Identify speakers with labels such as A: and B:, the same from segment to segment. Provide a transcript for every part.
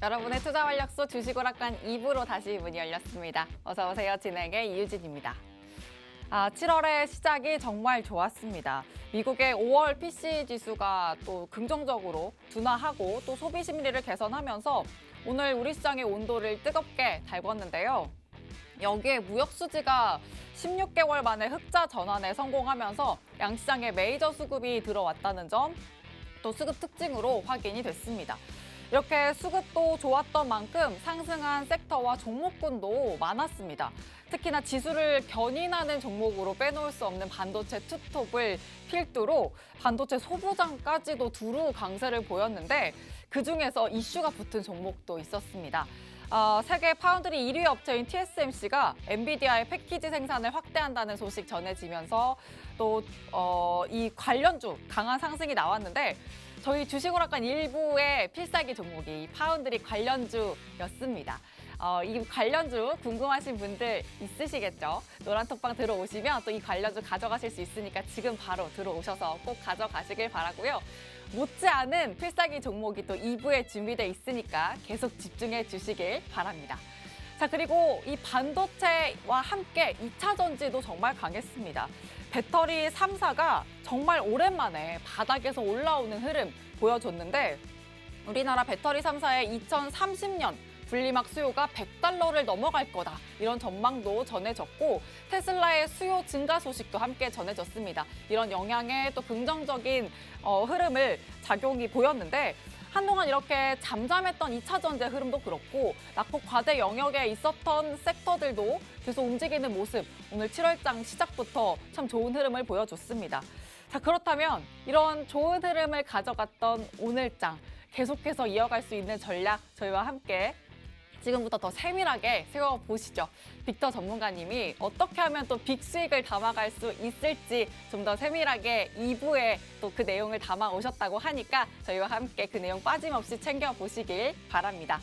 A: 여러분의 투자 활력소 주식오락관 2부로 다시 문이 열렸습니다. 어서 오세요. 진행의 이유진입니다. 7월의 시작이 정말 좋았습니다. 미국의 5월 PC 지수가 또 긍정적으로 둔화하고 또 소비 심리를 개선하면서 오늘 우리 시장의 온도를 뜨겁게 달궜는데요. 여기에 무역 수지가 16개월 만에 흑자 전환에 성공하면서 양시장에 메이저 수급이 들어왔다는 점, 또 수급 특징으로 확인이 됐습니다. 이렇게 수급도 좋았던 만큼 상승한 섹터와 종목군도 많았습니다. 특히나 지수를 견인하는 종목으로 빼놓을 수 없는 반도체 투톱을 필두로 반도체 소부장까지도 두루 강세를 보였는데 그중에서 이슈가 붙은 종목도 있었습니다. 세계 파운드리 1위 업체인 TSMC가 엔비디아의 패키지 생산을 확대한다는 소식 전해지면서 또 이 관련주 강한 상승이 나왔는데 저희 주식오락관 일부의 필살기 종목이 파운드리 관련주였습니다. 이 관련주 궁금하신 분들 있으시겠죠? 노란톡방 들어오시면 또 이 관련주 가져가실 수 있으니까 지금 바로 들어오셔서 꼭 가져가시길 바라고요. 못지않은 필살기 종목이 또 2부에 준비되어 있으니까 계속 집중해 주시길 바랍니다. 자, 그리고 이 반도체와 함께 2차 전지도 정말 강했습니다. 배터리 3사가 정말 오랜만에 바닥에서 올라오는 흐름 보여줬는데 우리나라 배터리 3사의 2030년 분리막 수요가 $100를 넘어갈 거다. 이런 전망도 전해졌고 테슬라의 수요 증가 소식도 함께 전해졌습니다. 이런 영향에 또 긍정적인 흐름을 작용이 보였는데 한동안 이렇게 잠잠했던 2차 전지 흐름도 그렇고 낙폭 과대 영역에 있었던 섹터들도 계속 움직이는 모습 오늘 7월장 시작부터 참 좋은 흐름을 보여줬습니다. 자, 그렇다면 이런 좋은 흐름을 가져갔던 오늘장 계속해서 이어갈 수 있는 전략 저희와 함께 지금부터 더 세밀하게 세워보시죠. 빅터 전문가님이 어떻게 하면 또 빅수익을 담아갈 수 있을지 좀 더 세밀하게 2부에 또 그 내용을 담아 오셨다고 하니까 저희와 함께 그 내용 빠짐없이 챙겨보시길 바랍니다.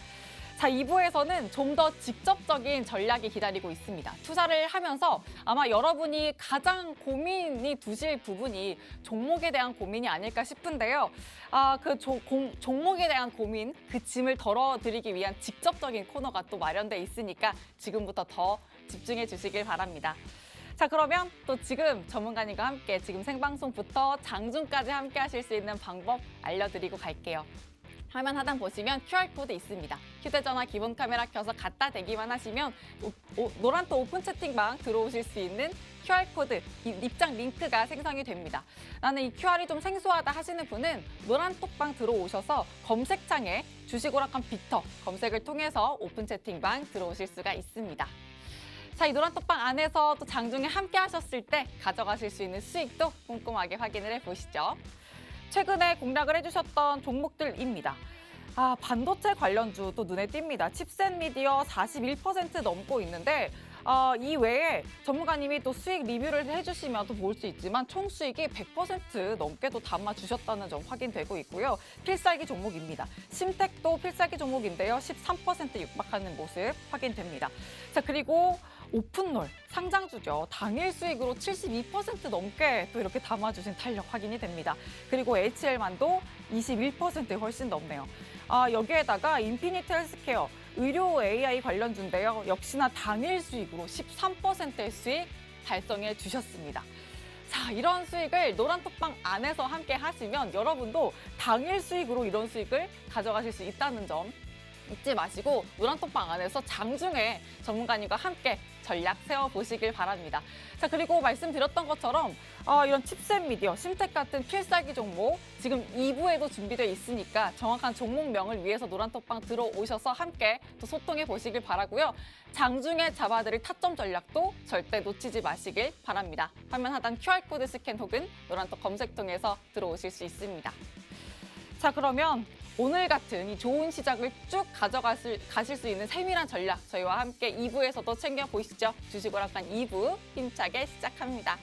A: 자, 2부에서는 좀 더 직접적인 전략이 기다리고 있습니다. 투자를 하면서 아마 여러분이 가장 고민이 두실 부분이 종목에 대한 고민이 아닐까 싶은데요. 종목에 대한 고민, 그 짐을 덜어드리기 위한 직접적인 코너가 또 마련돼 있으니까 지금부터 더 집중해 주시길 바랍니다. 자, 그러면 또 지금 전문가님과 함께 지금 생방송부터 장중까지 함께 하실 수 있는 방법 알려드리고 갈게요. 화면 하단 보시면 QR코드 있습니다. 휴대전화 기본 카메라 켜서 갖다 대기만 하시면 노란톡 오픈 채팅방 들어오실 수 있는 QR코드 입장 링크가 생성이 됩니다. 나는 이 QR이 좀 생소하다 하시는 분은 노란톡방 들어오셔서 검색창에 주식오락관 빅터 검색을 통해서 오픈 채팅방 들어오실 수가 있습니다. 자, 이 노란톡방 안에서 또 장중에 함께 하셨을 때 가져가실 수 있는 수익도 꼼꼼하게 확인을 해보시죠. 최근에 공략을 해주셨던 종목들입니다. 반도체 관련주 또 눈에 띕니다. 칩셋 미디어 41% 넘고 있는데 이 외에 전문가님이 또 수익 리뷰를 해주시면 또 볼 수 있지만 총 수익이 100% 넘게 또 담아주셨다는 점 확인되고 있고요. 필살기 종목입니다. 심텍도 필살기 종목인데요. 13% 육박하는 모습 확인됩니다. 자, 그리고 오픈롤 상장주죠. 당일 수익으로 72% 넘게 또 이렇게 담아주신 탄력 확인이 됩니다. 그리고 HL만도 21% 훨씬 넘네요. 여기에다가 인피니트 헬스케어 의료 AI 관련주인데요. 역시나 당일 수익으로 13%의 수익 달성해 주셨습니다. 자, 이런 수익을 노란톡방 안에서 함께 하시면 여러분도 당일 수익으로 이런 수익을 가져가실 수 있다는 점 잊지 마시고 노란톡방 안에서 장중에 전문가님과 함께 전략 세워보시길 바랍니다. 자, 그리고 말씀드렸던 것처럼 이런 칩셋 미디어, 심텍 같은 필살기 종목 지금 2부에도 준비되어 있으니까 정확한 종목명을 위해서 노란톡방 들어오셔서 함께 또 소통해 보시길 바라고요. 장중에 잡아드릴 타점 전략도 절대 놓치지 마시길 바랍니다. 화면 하단 QR코드 스캔 혹은 노란톡 검색통해서 들어오실 수 있습니다. 자, 그러면 오늘 같은 이 좋은 시작을 쭉 가실 수 있는 세밀한 전략 저희와 함께 2부에서도 챙겨보시죠. 주식오락관 2부 힘차게 시작합니다.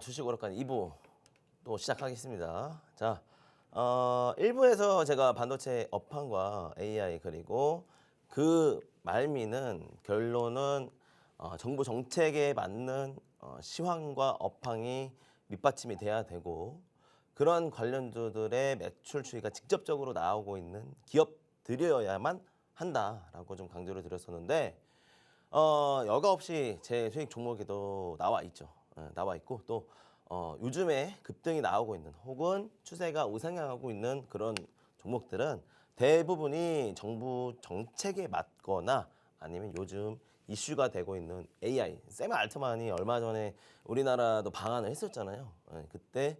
B: 주식 오락관 2부 또 시작하겠습니다. 자, 1부에서 제가 반도체 업황과 AI 그리고 그 말미는 결론은 정부 정책에 맞는 시황과 업황이 밑받침이 돼야 되고 그런 관련주들의 매출 추이가 직접적으로 나오고 있는 기업들이어야만 한다라고 좀 강조를 드렸었는데 여과 없이 제 수익 종목에도 나와 있죠. 나와 있고 또 요즘에 급등이 나오고 있는 혹은 추세가 우상향하고 있는 그런 종목들은 대부분이 정부 정책에 맞거나 아니면 요즘 이슈가 되고 있는 AI. 샘 알트만이 얼마 전에 우리나라도 방한을 했었잖아요. 그때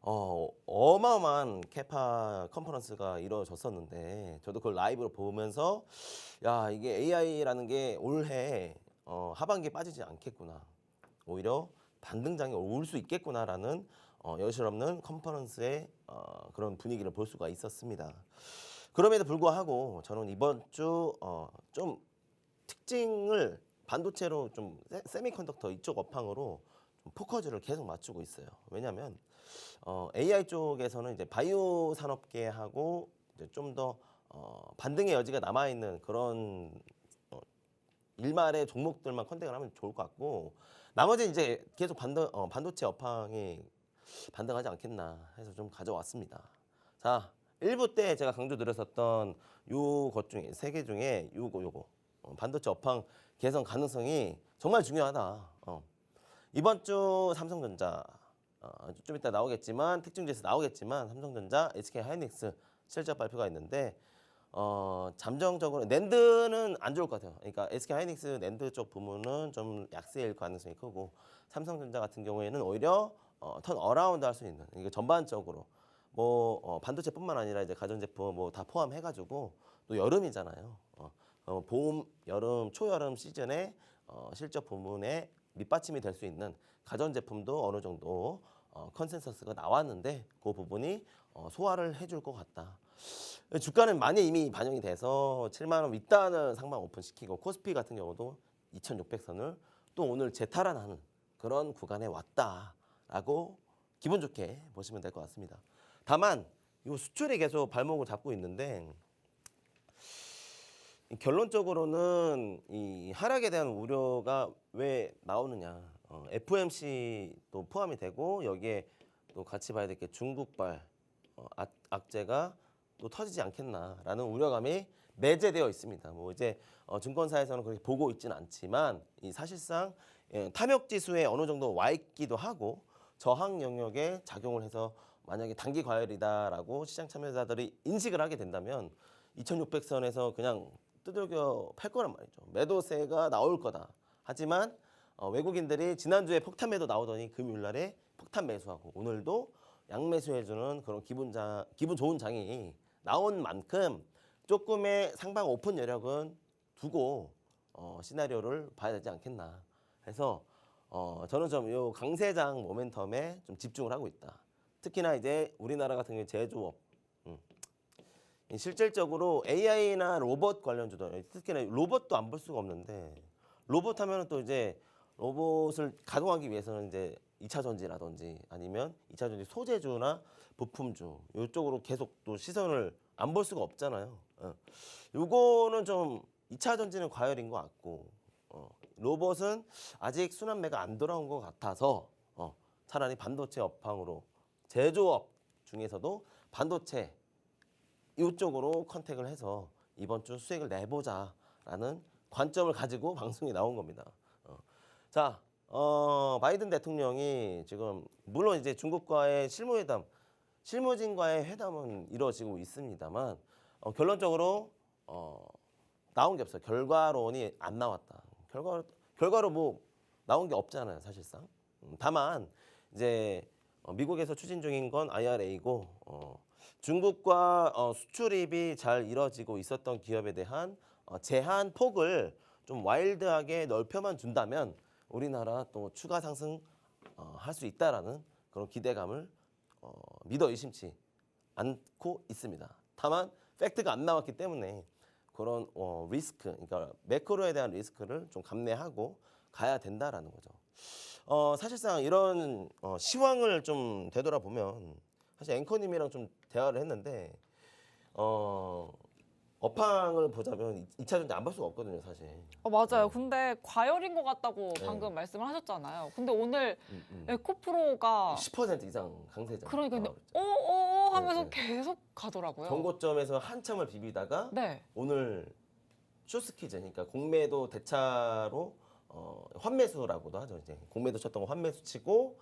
B: 어마어마한 캐파 컨퍼런스가 이루어졌었는데 저도 그걸 라이브로 보면서 야 이게 AI라는 게 올해 하반기에 빠지지 않겠구나. 오히려 반등장이 올 수 있겠구나라는 여실없는 컨퍼런스의 그런 분위기를 볼 수가 있었습니다. 그럼에도 불구하고 저는 이번 주 좀 특징을 반도체로 좀 세미컨덕터 이쪽 업황으로 좀 포커즈를 계속 맞추고 있어요. 왜냐하면 AI 쪽에서는 이제 바이오 산업계하고 이제 좀 더 반등의 여지가 남아 있는 그런 일말의 종목들만 컨택을 하면 좋을 것 같고 나머지 이제 계속 반도체 업황이 반등하지 않겠나 해서 좀 가져왔습니다. 자, 1부 때 제가 강조드렸었던 요것 중에 세 개 중에 요거 반도체 업황 개선 가능성이 정말 중요하다. 이번 주 삼성전자 좀 이따 나오겠지만 특징지에서 나오겠지만 삼성전자, SK하이닉스 실적 발표가 있는데 잠정적으로 낸드는 안 좋을 것 같아요. 그러니까 SK하이닉스 낸드 쪽 부문은 좀 약세일 가능성이 크고 삼성전자 같은 경우에는 오히려 턴 어라운드 할 수 있는 이게 전반적으로 뭐 반도체뿐만 아니라 이제 가전제품 뭐 다 포함해가지고 또 여름이잖아요. 봄, 여름, 초여름 시즌에 실적 부문에 밑받침이 될 수 있는 가전제품도 어느 정도 컨센서스가 나왔는데 그 부분이 소화를 해줄 것 같다. 주가는 많이 이미 반영이 돼서 7만 원 윗단을 상방 오픈시키고 코스피 같은 경우도 2,600선을 또 오늘 재탈환하는 그런 구간에 왔다라고 기분 좋게 보시면 될 것 같습니다. 다만 이 수출이 계속 발목을 잡고 있는데 결론적으로는 이 하락에 대한 우려가 왜 나오느냐. FOMC도 포함이 되고 여기에 또 같이 봐야 될 게 중국발 악재가 또 터지지 않겠나라는 우려감이 내재되어 있습니다. 뭐 이제 증권사에서는 그렇게 보고 있지는 않지만 이 사실상 탐욕 지수에 어느 정도 와 있기도 하고 저항 영역에 작용을 해서 만약에 단기 과열이다라고 시장 참여자들이 인식을 하게 된다면 2,600선에서 그냥 두들겨 팔 거란 말이죠. 매도세가 나올 거다. 하지만 외국인들이 지난주에 폭탄 매도 나오더니 금요일 날에 폭탄 매수하고 오늘도 양매수해주는 그런 기분 좋은 장이 나온 만큼 조금의 상방 오픈 여력은 두고 시나리오를 봐야 되지 않겠나 해서 저는 좀 요 강세장 모멘텀에 좀 집중을 하고 있다. 특히나 이제 우리나라 같은 경우 제조업 실질적으로 AI나 로봇 관련주들 특히나 로봇도 안 볼 수가 없는데 로봇 하면은 또 이제 로봇을 가동하기 위해서는 이제 2차 전지라든지 아니면 2차 전지 소재주나 부품주 이쪽으로 계속 또 시선을 안 볼 수가 없잖아요. 요거는 좀 2차 전지는 과열인 것 같고 로봇은 아직 순환매가 안 돌아온 것 같아서 차라리 반도체 업황으로 제조업 중에서도 반도체 이쪽으로 컨택을 해서 이번 주 수익을 내보자라는 관점을 가지고 방송이 나온 겁니다. 자, 바이든 대통령이 지금 물론 이제 중국과의 실무진과의 회담은 이루어지고 있습니다만 결론적으로 나온 게 없어요. 결과론이 안 나왔다. 결과로 뭐 나온 게 없잖아요, 사실상. 다만 이제 미국에서 추진 중인 건 IRA고 중국과 수출입이 잘 이뤄지고 있었던 기업에 대한 제한 폭을 좀 와일드하게 넓혀만 준다면 우리나라 또 추가 상승 할 수 있다라는 그런 기대감을 믿어 의심치 않고 있습니다. 다만 팩트가 안 나왔기 때문에 그런 리스크, 그러니까 매크로에 대한 리스크를 좀 감내하고 가야 된다라는 거죠. 사실상 이런 시황을 좀 되돌아보면 사실 앵커님이랑 좀 대화를 했는데 업황을 보자면 2차 전지 안 볼 수가 없거든요, 사실.
A: 맞아요. 근데 과열인 것 같다고
B: 네.
A: 방금 말씀을 하셨잖아요. 근데 오늘
B: 음.
A: 에코프로가
B: 10% 이상 강세죠.
A: 그러니까 근데
B: 그랬죠.
A: 하면서
B: 네.
A: 계속 가더라고요.
B: 정고점에서 한참을 비비다가
A: 네.
B: 오늘 쇼스키즈, 그러니까 공매도 대차로 환매수라고도 하죠. 이제 공매도 쳤던 거 환매수 치고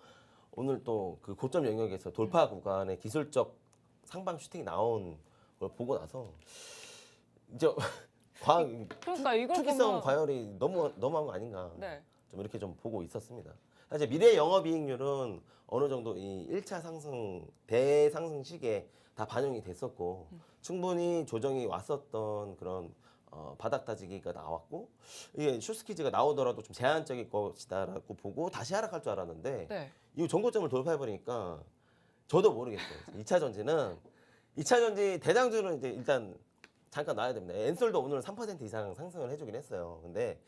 B: 오늘 또 그 고점 영역에서 돌파 구간에 기술적 상방 슈팅이 나온 걸 보고 나서 이제
A: 그러니까 이걸
B: 투기성
A: 보면
B: 과열이 너무한 거 아닌가.
A: 네.
B: 좀 이렇게 좀 보고 있었습니다. 사실 미래 영업이익률은 어느 정도 이 1차 상승 대상승 시기에 다 반영이 됐었고 충분히 조정이 왔었던 그런 바닥 다지기가 나왔고 이게 쇼스키즈가 나오더라도 좀 제한적일 것이다라고 보고 다시 하락할 줄 알았는데
A: 네.
B: 이 정고점을 돌파해 버리니까 저도 모르겠어요. 2차 전지는 2차 전지 대장주는 이제 일단 잠깐 놔야 됩니다. 엔솔도 오늘 3% 이상 상승을 해주긴 했어요. 근데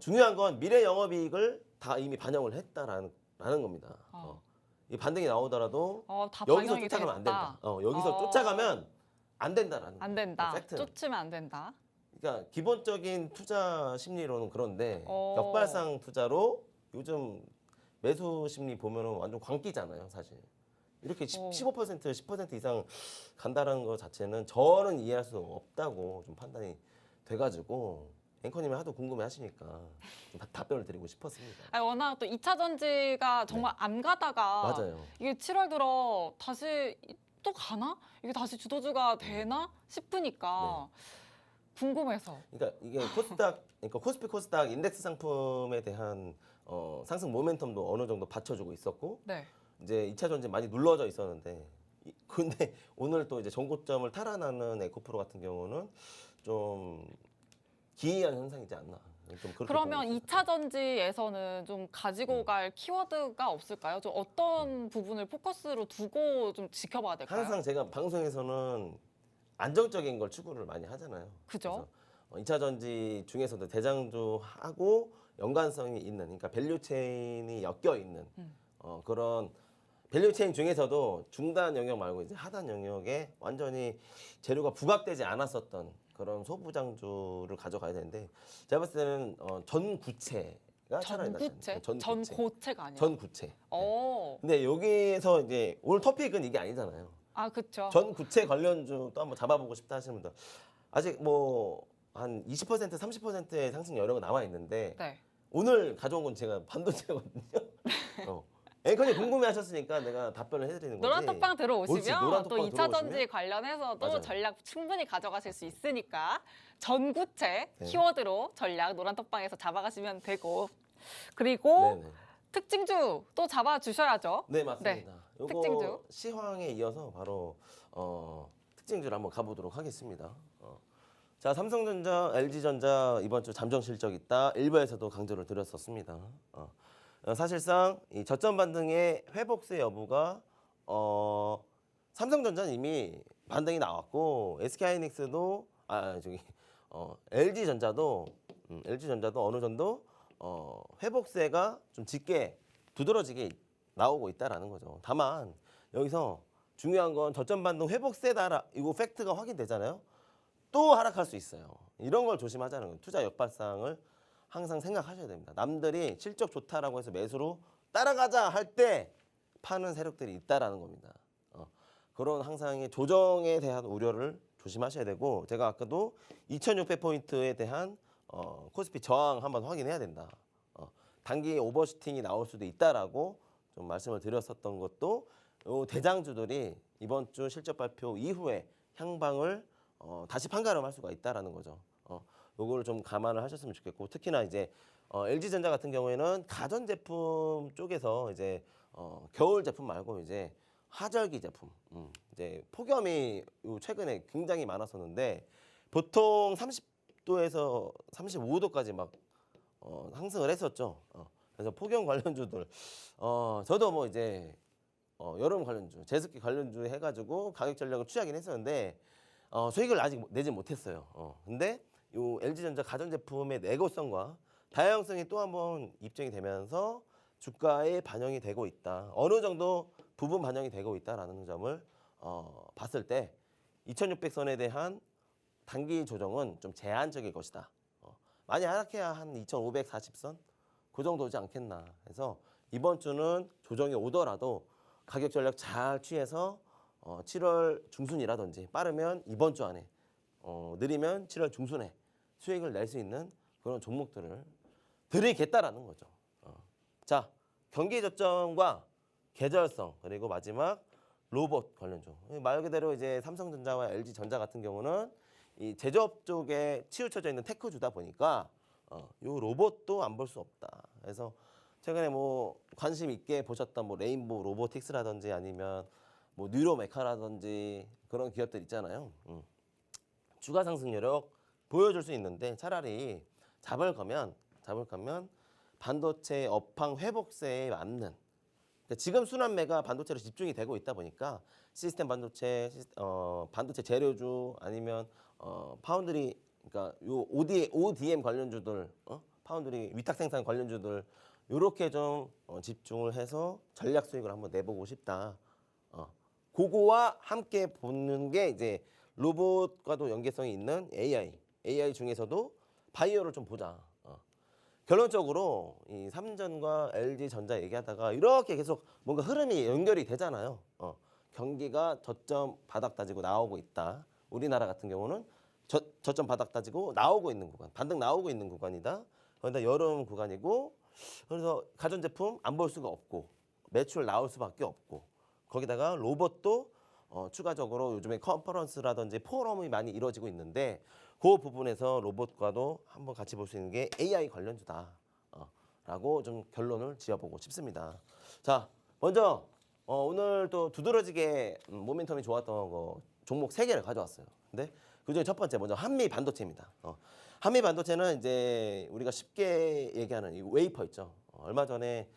B: 중요한 건 미래 영업이익을 다 이미 반영을 했다라는 겁니다. 이 반등이 나오더라도
A: 다
B: 여기서
A: 반영이
B: 쫓아가면 안 된다.
A: 됐다.
B: 여기서 쫓아가면 안 된다라는
A: 안 된다.
B: 팩트는.
A: 쫓으면 안 된다.
B: 그러니까 기본적인 투자 심리로는 그런데
A: 어.
B: 역발상 투자로 요즘 매수 심리 보면은 완전 광기잖아요, 사실. 이렇게 15% 10% 이상 간다라는 것 자체는 저는 이해할 수 없다고 좀 판단이 돼가지고 앵커님이 하도 궁금해하시니까 좀 답변을 드리고 싶었습니다.
A: 아니, 워낙 또 2차 전지가 정말 안 가다가
B: 맞아요.
A: 이게 7월 들어 다시 또 가나? 이게 다시 주도주가 되나 싶으니까 궁금해서.
B: 그러니까 이게 코스닥, 그러니까 코스피 코스닥 인덱스 상품에 대한 상승 모멘텀도 어느 정도 받쳐주고 있었고
A: 네.
B: 이제 2차 전지 많이 눌러져 있었는데 근데 오늘 또 이제 정고점을 탈환하는 에코프로 같은 경우는 좀 기이한 현상이지 않나. 좀 그렇게
A: 그러면
B: 보고 있어요.
A: 2차 전지에서는 좀 가지고 갈 키워드가 없을까요? 좀 어떤 부분을 포커스로 두고 좀 지켜봐야 될까요?
B: 항상 제가 방송에서는 안정적인 걸 추구를 많이 하잖아요.
A: 그죠?
B: 그래서 2차 전지 중에서도 대장주하고 연관성이 있는, 그러니까 밸류체인이 엮여 있는 그런 밸류체인 중에서도 중단 영역 말고 이제 하단 영역에 완전히 재료가 부각되지 않았었던 그런 소부장주를 가져가야 되는데 제가 봤을 때는 전구체가 차라리 낫지
A: 전구체?
B: 않나요?
A: 전고체가 아니라.
B: 전구체.
A: 어.
B: 근데 여기에서 이제 오늘 토픽은 이게 아니잖아요.
A: 아, 그쵸.
B: 전구체 관련주 또 한번 잡아보고 싶다 하시는 분들 아직 뭐 한 20% 30%의 상승 여력은 남아 있는데
A: 네.
B: 오늘 가져온 건 제가 반도체거든요. 앵커님 궁금해하셨으니까 내가 답변을 해드리는 거지.
A: 노란 톡방
B: 옳지,
A: 들어오시면
B: 노란
A: 또
B: 톡방
A: 2차 전지
B: 들어오시면
A: 관련해서도
B: 맞아요.
A: 전략 충분히 가져가실 수 있으니까 전구체
B: 네.
A: 키워드로 전략 노란 톡방에서 잡아가시면 되고 그리고
B: 네네.
A: 특징주 또 잡아주셔야죠.
B: 네 맞습니다. 요거
A: 특징주.
B: 시황에 이어서 바로 특징주를 한번 가보도록 하겠습니다. 자 삼성전자, LG전자 이번 주 잠정 실적 있다. 일부에서도 강조를 드렸었습니다. 사실상 이 저점 반등의 회복세 여부가 삼성전자는 이미 반등이 나왔고 SK하이닉스도 LG전자도 어느 정도 회복세가 좀 짙게 두드러지게 나오고 있다라는 거죠. 다만 여기서 중요한 건 저점 반등 회복세다 이거 팩트가 확인되잖아요. 또 하락할 수 있어요. 이런 걸 조심하자는 거예요. 투자 역발상을 항상 생각하셔야 됩니다. 남들이 실적 좋다라고 해서 매수로 따라가자 할 때 파는 세력들이 있다라는 겁니다. 그런 항상의 조정에 대한 우려를 조심하셔야 되고 제가 아까도 2,600포인트에 대한 코스피 저항 한번 확인해야 된다. 단기 오버슈팅이 나올 수도 있다라고 좀 말씀을 드렸었던 것도 요 대장주들이 이번 주 실적 발표 이후에 향방을 다시 판가름할 수가 있다라는 거죠. 요거를 좀 감안을 하셨으면 좋겠고 특히나 이제 LG전자 같은 경우에는 가전제품 쪽에서 이제 겨울 제품 말고 이제 하절기 제품 이제 폭염이 요 최근에 굉장히 많았었는데 보통 30도에서 35도까지 막 상승을 했었죠. 그래서 폭염 관련주들 저도 뭐 이제 여름 관련주, 제습기 관련주 해가지고 가격 전략을 취하긴 했었는데 수익을 아직 내지 못했어요. 근데 요 LG전자 가전제품의 내구성과 다양성이 또 한번 입증이 되면서 주가에 반영이 되고 있다. 어느 정도 부분 반영이 되고 있다라는 점을 봤을 때 2,600선에 대한 단기 조정은 좀 제한적일 것이다. 많이 하락해야 한 2,540선 그 정도지 않겠나. 그래서 이번 주는 조정이 오더라도 가격 전략 잘 취해서 7월 중순이라든지 빠르면 이번 주 안에 느리면 7월 중순에 수익을 낼 수 있는 그런 종목들을 들이겠다라는 거죠. 자, 경기 저점과 계절성 그리고 마지막 로봇 관련주. 말 그대로 이제 삼성전자와 LG전자 같은 경우는 이 제조업 쪽에 치우쳐져 있는 테크주다 보니까 요 로봇도 안 볼 수 없다. 그래서 최근에 뭐 관심 있게 보셨던 뭐 레인보우 로보틱스라든지 아니면 뭐 뉴로메카라든지 그런 기업들 있잖아요. 주가 상승 여력 보여줄 수 있는데 차라리 잡을 거면 반도체 업황 회복세에 맞는 그러니까 지금 순환매가 반도체로 집중이 되고 있다 보니까 시스템 반도체, 반도체 재료주 아니면 파운드리 그러니까 요 ODM 관련주들, 파운드리 위탁 생산 관련주들 요렇게 좀 집중을 해서 전략 수익을 한번 내보고 싶다. 그거와 함께 보는 게 이제 로봇과도 연계성이 있는 AI 중에서도 바이오를 좀 보자. 결론적으로 이 삼전과 LG전자 얘기하다가 이렇게 계속 뭔가 흐름이 연결이 되잖아요. 경기가 저점 바닥 다지고 나오고 있다. 우리나라 같은 경우는 저점 바닥 다지고 나오고 있는 구간, 반등 나오고 있는 구간이다. 그런데 여름 구간이고 그래서 가전제품 안 볼 수가 없고 매출 나올 수밖에 없고 거기다가 로봇도 추가적으로 요즘에 컨퍼런스라든지 포럼이 많이 이루어지고 있는데 그 부분에서 로봇과도 한번 같이 볼 수 있는 게 AI 관련주다. 라고 좀 결론을 지어보고 싶습니다. 자, 먼저 오늘 또 두드러지게 모멘텀이 좋았던 거 종목 3개를 가져왔어요. 근데 그중에 첫 번째 먼저 한미 반도체입니다. 한미 반도체는 이제 우리가 쉽게 얘기하는 이 웨이퍼 있죠. 얼마 전에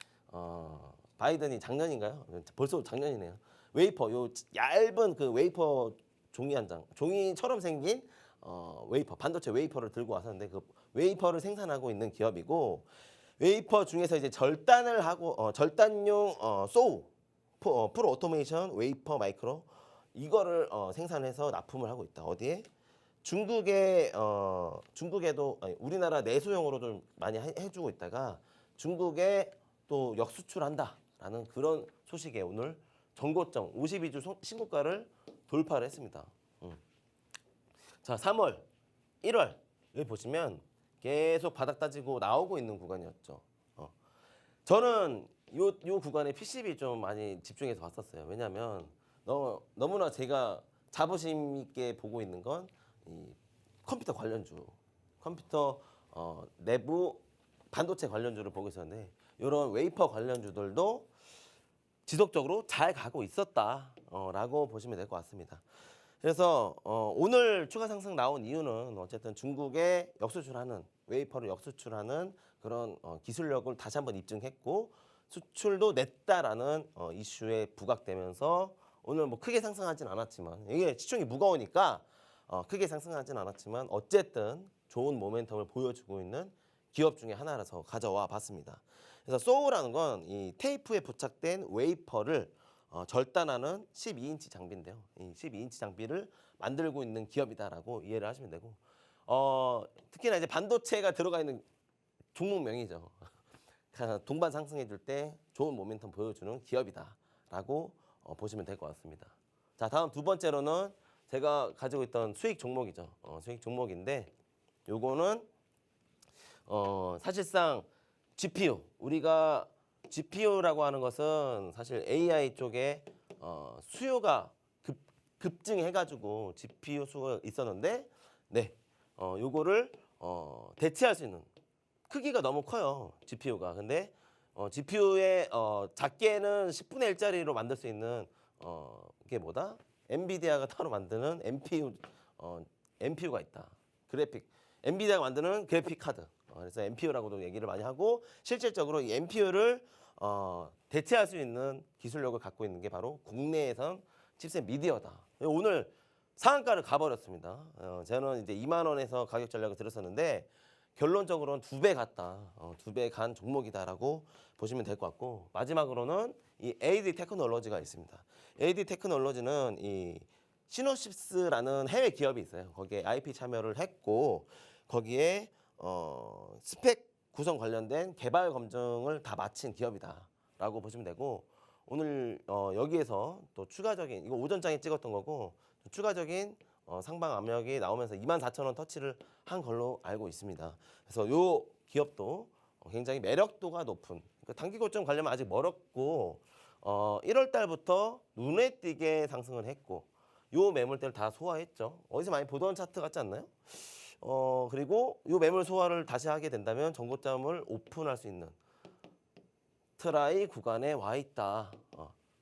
B: 바이든이 작년인가요? 벌써 작년이네요. 웨이퍼 요 얇은 그 웨이퍼 종이 한 장, 종이처럼 생긴 웨이퍼 반도체 웨이퍼를 들고 왔었는데 그 웨이퍼를 생산하고 있는 기업이고 웨이퍼 중에서 이제 절단을 하고 절단용 소우 프로 오토메이션 웨이퍼 마이크로 이거를 생산해서 납품을 하고 있다. 어디에? 중국에도 아니, 우리나라 내수용으로 좀 많이 해주고 있다가 중국에 또 역수출한다라는 그런 소식에 오늘 전고점 52주 신고가를 돌파를 했습니다. 자, 3월, 1월 여기 보시면 계속 바닥 따지고 나오고 있는 구간이었죠. 저는 요 구간에 PCB 좀 많이 집중해서 봤었어요. 왜냐하면 너무나 제가 자부심 있게 보고 있는 건 이 컴퓨터 관련주, 컴퓨터 내부 반도체 관련주를 보고 있었는데 이런 웨이퍼 관련주들도 지속적으로 잘 가고 있었다라고 보시면 될 것 같습니다. 그래서 오늘 추가 상승 나온 이유는 어쨌든 중국에 역수출하는 웨이퍼를 역수출하는 그런 기술력을 다시 한번 입증했고 수출도 냈다라는 이슈에 부각되면서 오늘 뭐 크게 상승하진 않았지만 이게 시총이 무거우니까 크게 상승하진 않았지만 어쨌든 좋은 모멘텀을 보여주고 있는 기업 중에 하나라서 가져와 봤습니다. 그래서 소우라는 건 이 테이프에 부착된 웨이퍼를 절단하는 12인치 장비인데요. 이 12인치 장비를 만들고 있는 기업이다라고 이해를 하시면 되고 특히나 이제 반도체가 들어가 있는 종목명이죠. 동반 상승해 줄 때 좋은 모멘텀 보여주는 기업이다라고 보시면 될 것 같습니다. 자, 다음 두 번째로는 제가 가지고 있던 수익 종목이죠. 수익 종목인데 요거는 사실상 GPU 우리가 GPU라고 하는 것은 사실 AI 쪽에 수요가 급증해가지고 GPU 수가 있었는데 요거를 대체할 수 있는 크기가 너무 커요 GPU가. 근데 GPU의 작게는 10분의 1짜리로 만들 수 있는 이게 뭐다? 엔비디아가 따로 만드는 NPU가 있다. 엔비디아가 만드는 그래픽 카드. 그래서 NPU라고도 얘기를 많이 하고 실질적으로 이 NPU를 대체할 수 있는 기술력을 갖고 있는 게 바로 국내에선 칩셋 미디어다. 오늘 상한가를 가버렸습니다. 저는 이제 2만 원에서 가격 전략을 들었었는데 결론적으로는 2배 갔다. 2배 간 종목이다라고 보시면 될 것 같고 마지막으로는 이 AD 테크놀로지가 있습니다. AD 테크놀로지는 이 시노십스라는 해외 기업이 있어요. 거기에 IP 참여를 했고 거기에 스펙 구성 관련된 개발 검증을 다 마친 기업이다라고 보시면 되고 오늘 여기에서 또 추가적인 이거 오전장에 찍었던 거고 추가적인 상방 압력이 나오면서 24,000원 터치를 한 걸로 알고 있습니다. 그래서 요 기업도 굉장히 매력도가 높은 그러니까 단기 고점 가려면 아직 멀었고 1월 달부터 눈에 띄게 상승을 했고 요 매물대를 다 소화했죠. 어디서 많이 보던 차트 같지 않나요? 그리고 요 매물 소화를 다시 하게 된다면 전고점을 오픈할 수 있는 트라이 구간에 와 있다.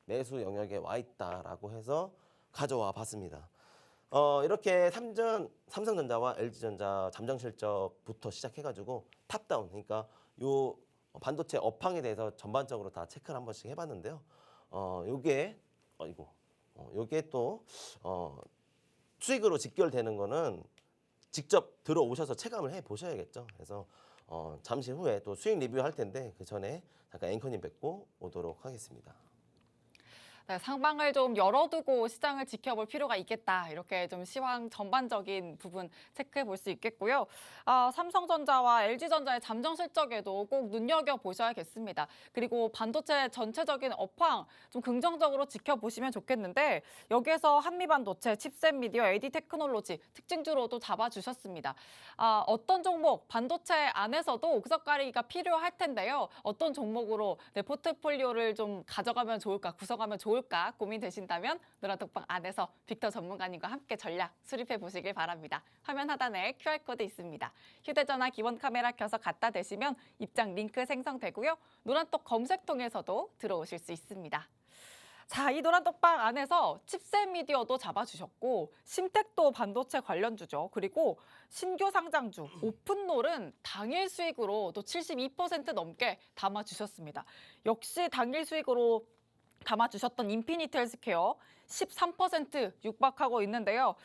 B: 매수 영역에 와 있다라고 해서 가져와 봤습니다. 이렇게 삼성전자와 LG전자 잠정 실적부터 시작해가지고 탑다운 그러니까 요 반도체 업황에 대해서 전반적으로 다 체크를 한 번씩 해봤는데요. 요게 또 수익으로 직결되는 거는 직접 들어오셔서 체감을 해 보셔야겠죠. 그래서 잠시 후에 또 수익 리뷰할 텐데 그 전에 잠깐 앵커님 뵙고 오도록 하겠습니다.
A: 네, 상방을 좀 열어두고 시장을 지켜볼 필요가 있겠다. 이렇게 좀 시황 전반적인 부분 체크해 볼 수 있겠고요. 삼성전자와 LG전자의 잠정 실적에도 꼭 눈여겨보셔야겠습니다. 그리고 반도체 전체적인 업황 좀 긍정적으로 지켜보시면 좋겠는데 여기에서 한미반도체, 칩셋 미디어, AD 테크놀로지 특징주로도 잡아주셨습니다. 어떤 종목, 반도체 안에서도 옥석 가리기가 필요할 텐데요. 어떤 종목으로 내 포트폴리오를 좀 가져가면 좋을까, 구성하면 좋을까 고민되신다면 노란톡방 안에서 빅터 전문가님과 함께 전략 수립해 보시길 바랍니다. 화면 하단에 QR코드 있습니다. 휴대전화 기본 카메라 켜서 갖다 대시면 입장 링크 생성되고요. 노란톡 검색통에서도 들어오실 수 있습니다. 자, 이 노란톡방 안에서 칩셋 미디어도 잡아주셨고 심텍도 반도체 관련주죠. 그리고 신규 상장주 오픈롤은 당일 수익으로 또 72% 넘게 담아주셨습니다. 역시 당일 수익으로 담아주셨던 인피니트 헬스케어 13% 육박하고 있는데요.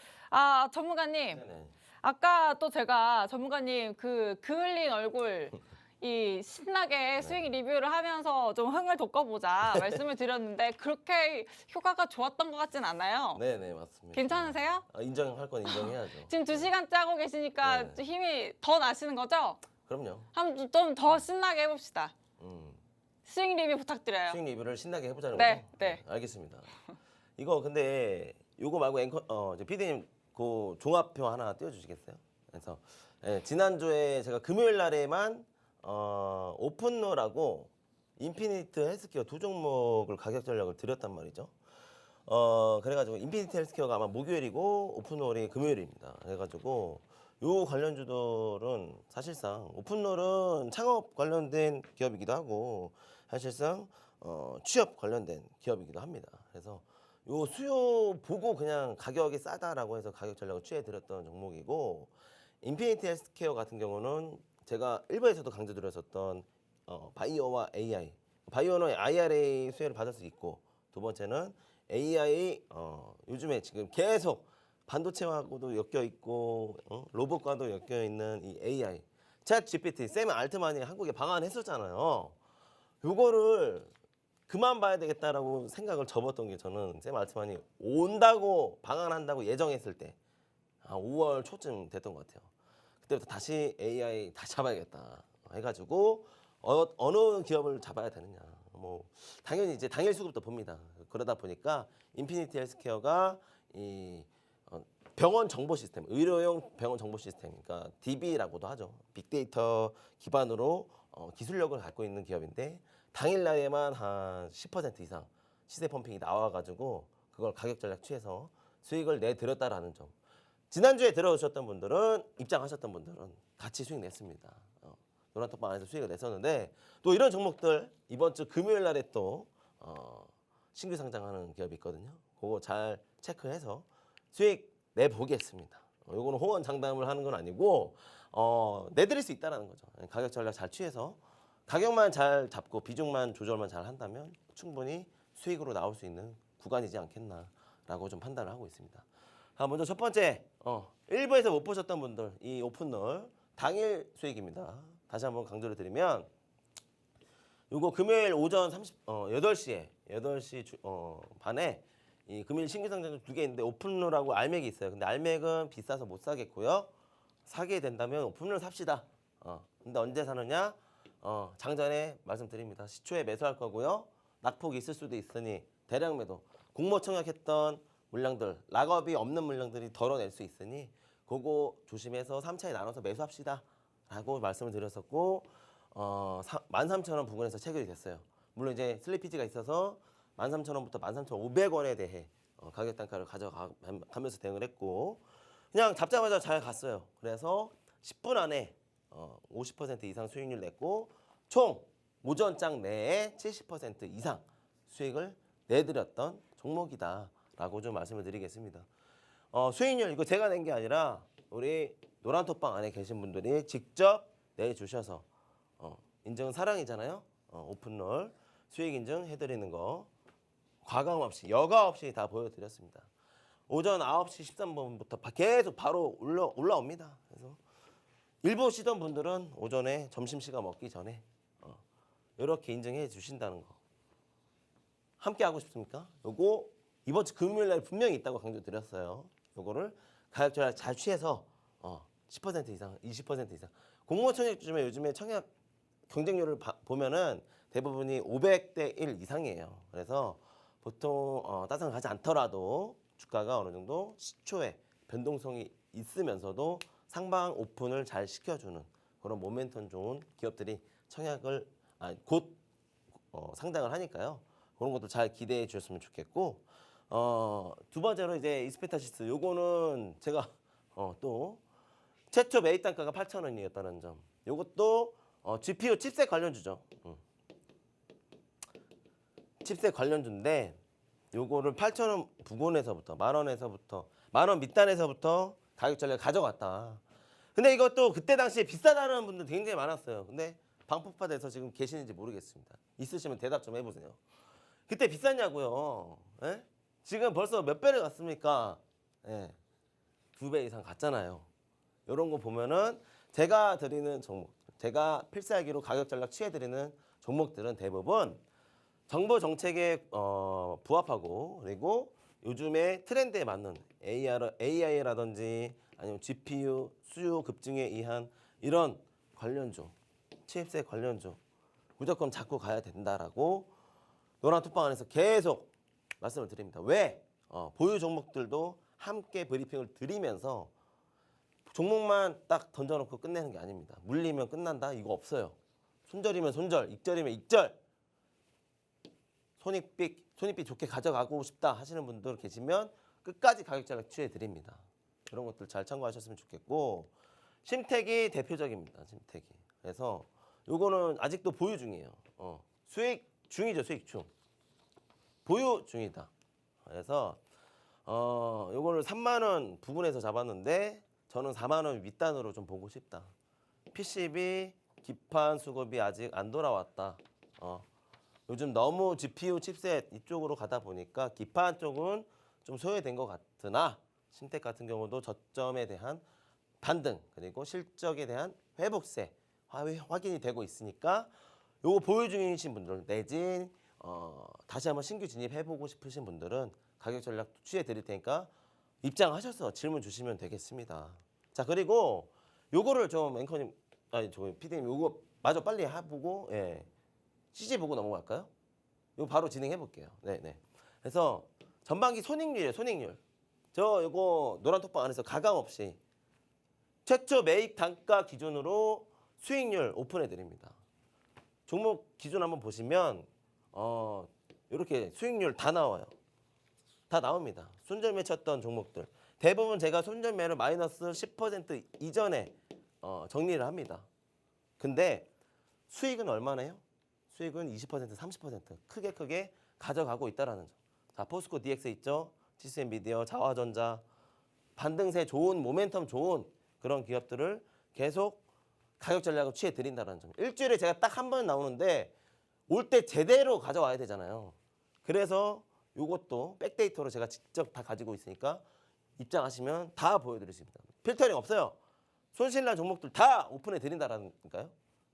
A: 전문가님.
B: 네네.
A: 아까 또 제가 전문가님 그 그을린 얼굴 이 신나게 수익 리뷰를 하면서 좀 흥을 돋궈보자 말씀을 드렸는데 그렇게 효과가 좋았던 것 같진 않아요.
B: 네네 맞습니다.
A: 괜찮으세요?
B: 인정할 건 인정해야죠.
A: 지금 2시간 짜고 계시니까
B: 네.
A: 좀 힘이 더 나시는 거죠?
B: 그럼요.
A: 한번 좀 더 신나게 해봅시다.
B: 음.
A: 수익 리뷰 부탁드려요.
B: 수익 리뷰를 신나게 해보자는
A: 네,
B: 거죠?
A: 네.
B: 알겠습니다. 이거 근데 요거 말고 앵커 PD님 그 종합표 하나 띄워주시겠어요? 그래서 지난주에 제가 금요일 날에만 오픈롤하고 인피니트 헬스케어 두 종목을 가격 전략을 드렸단 말이죠. 그래가지고 인피니트 헬스케어가 아마 목요일이고 오픈롤이 금요일입니다. 그래가지고 요 관련주들은 사실상 오픈롤은 창업 관련된 기업이기도 하고 사실상 취업 관련된 기업이기도 합니다. 그래서 요 수요 보고 그냥 가격이 싸다라고 해서 가격 전략을 취해드렸던 종목이고 인피니티 헬스케어 같은 경우는 제가 일부에서도 강조드렸었던 바이오와 AI 바이오는 IRA 수혜를 받을 수 있고 두 번째는 AI 요즘에 지금 계속 반도체하고도 엮여 있고 로봇과도 엮여 있는 이 AI 챗 GPT 샘 알트만이 한국에 방한했었잖아요. 요거를 그만 봐야 되겠다라고 생각을 접었던 게 저는 샘 알트만이 온다고 방한한다고 예정했을 때 5월 초쯤 됐던 것 같아요. 그때부터 다시 AI 다시 잡아야겠다 해가지고 어느 기업을 잡아야 되느냐. 뭐 당연히 이제 당일 수급도 봅니다. 그러다 보니까 인피니티 헬스케어가 이 병원 정보 시스템, 의료용 병원 정보 시스템, 그러니까 DB라고도 하죠. 빅데이터 기반으로 기술력을 갖고 있는 기업인데 당일날에만 한 10% 이상 시세 펌핑이 나와가지고 그걸 가격 전략 취해서 수익을 내드렸다라는 점. 지난주에 들어오셨던 분들은 입장하셨던 분들은 같이 수익 냈습니다. 노란톡방 안에서 수익을 냈었는데 또 이런 종목들 이번 주 금요일 날에 또 신규 상장하는 기업이 있거든요. 그거 잘 체크해서 수익 내보겠습니다. 요거는 호언 장담을 하는 건 아니고 내드릴 수 있다라는 거죠. 가격 전략 잘 취해서 가격만 잘 잡고 비중만 조절만 잘 한다면 충분히 수익으로 나올 수 있는 구간이지 않겠나라고 좀 판단을 하고 있습니다. 먼저 첫 번째 일부에서 못 보셨던 분들 이 오픈롤 당일 수익입니다. 다시 한번 강조를 드리면 요거 금요일 오전 8시 반에 이 금일 신규 상장 두 개 있는데 오픈롤하고 알맥이 있어요. 근데 알맥은 비싸서 못 사겠고요. 사게 된다면 오픈롤 삽시다. 근데 언제 사느냐? 장전에 말씀드립니다. 시초에 매수할 거고요. 낙폭이 있을 수도 있으니 대량 매도. 공모 청약했던 물량들, 락업이 없는 물량들이 덜어낼 수 있으니 그거 조심해서 3차에 나눠서 매수합시다. 라고 말씀을 드렸었고 13,000원 부근에서 체결이 됐어요. 물론 이제 슬리피지가 있어서 13,000원부터 13,500원에 대해 가격 단가를 가져가면서 대응을 했고 그냥 잡자마자 잘 갔어요. 그래서 10분 안에 50% 이상 수익률 냈고 총 오전장 내에 70% 이상 수익을 내드렸던 종목이다라고 좀 말씀을 드리겠습니다. 수익률 이거 제가 낸 게 아니라 우리 노란톡방 안에 계신 분들이 직접 내주셔서 인증은 사랑이잖아요. 오픈롤 수익 인증 해드리는 거 과감 없이 여과 없이 다 보여드렸습니다. 오전 9시 13분부터 계속 바로 올라옵니다. 그래서 일부 오시던 분들은 오전에 점심시간 먹기 전에 이렇게 인증해 주신다는 거 함께 하고 싶습니까? 요거 이번 주 금요일 날 분명히 있다고 강조드렸어요. 요거를 가격 전략 잘 취해서 10% 이상, 20% 이상 공모 청약 중에 요즘에 청약 경쟁률을 보면은 대부분이 500대 1 이상이에요. 그래서 보통 따뜻한 가지 않더라도 주가가 어느 정도 시초에 변동성이 있으면서도 상방 오픈을 잘 시켜주는 그런 모멘텀 좋은 기업들이 청약을 곧 상장을 하니까요. 그런 것도 잘 기대해 주셨으면 좋겠고 두 번째로 이제 이스페타시스 요거는 제가 또 최초 매입 단가가 8,000원이었다는 점. 요것도 GPU 칩셋 관련주죠. 칩셋 관련주인데 요거를 8,000원 부근에서부터 만원 밑단에서부터 가격 전략 가져갔다. 근데 이것도 그때 당시에 비싸다는 분들 굉장히 많았어요. 근데 방폭파돼서 지금 계시는지 모르겠습니다. 있으시면 대답 좀 해보세요. 그때 비쌌냐고요? 예? 지금 벌써 몇 배를 갔습니까? 예. 2배 이상 갔잖아요. 이런 거 보면은 제가 드리는 종목, 제가 필살기로 가격 전략 취해드리는 종목들은 대부분 정부 정책에 부합하고 그리고 요즘에 트렌드에 맞는 AI라든지 아니면 GPU 수요 급증에 의한 이런 관련주, 칩셋 관련주 무조건 잡고 가야 된다라고 노란톡방 안에서 계속 말씀을 드립니다. 왜? 보유 종목들도 함께 브리핑을 드리면서 종목만 딱 던져놓고 끝내는 게 아닙니다. 물리면 끝난다? 이거 없어요. 손절이면 손절, 익절이면 익절. 손익빛 좋게 가져가고 싶다 하시는 분들 계시면 끝까지 가격 전략 취해 드립니다. 이런 것들 잘 참고하셨으면 좋겠고 심택이 대표적입니다. 심택이. 그래서 요거는 아직도 보유 중이에요. 수익 중이죠. 수익 중. 보유 중이다. 그래서 요거를 3만 원 부근에서 잡았는데 저는 4만 원 윗단으로 좀 보고 싶다. PCB 기판 수급이 아직 안 돌아왔다. 요즘 너무 GPU 칩셋 이쪽으로 가다 보니까 기판 쪽은 좀 소외된 것 같으나 심택 같은 경우도 저점에 대한 반등 그리고 실적에 대한 회복세 확인이 되고 있으니까 요거 보유 중이신 분들 내진 다시 한번 신규 진입해보고 싶으신 분들은 가격 전략 취해 드릴 테니까 입장하셔서 질문 주시면 되겠습니다. 자 그리고 요거를 좀 앵커님 저 PD님 요거 마저 빨리 해보고 CG 보고 넘어갈까요? 이거 바로 진행해 볼게요. 네네. 그래서 전반기 손익률이에요. 손익률. 저 이거 노란톡방 안에서 가감 없이 최초 매입 단가 기준으로 수익률 오픈해 드립니다. 종목 기준 한번 보시면 이렇게 수익률 다 나와요. 다 나옵니다. 손절매 쳤던 종목들 대부분 제가 손절매를 마이너스 10% 이전에 정리를 합니다. 근데 수익은 얼마나요? 수익은 20%, 30% 크게 가져가고 있다라는 점. 자, 포스코 DX 있죠? GSM-미디어, 자화전자, 반등세 좋은 모멘텀 좋은 그런 기업들을 계속 가격 전략을 취해 드린다는 점. 일주일에 제가 딱 한 번 나오는데 올 때 제대로 가져와야 되잖아요. 그래서 이것도 백데이터로 제가 직접 다 가지고 있으니까 입장하시면 다 보여드릴 수 있습니다. 필터링 없어요. 손실난 종목들 다 오픈해 드린다라니까요.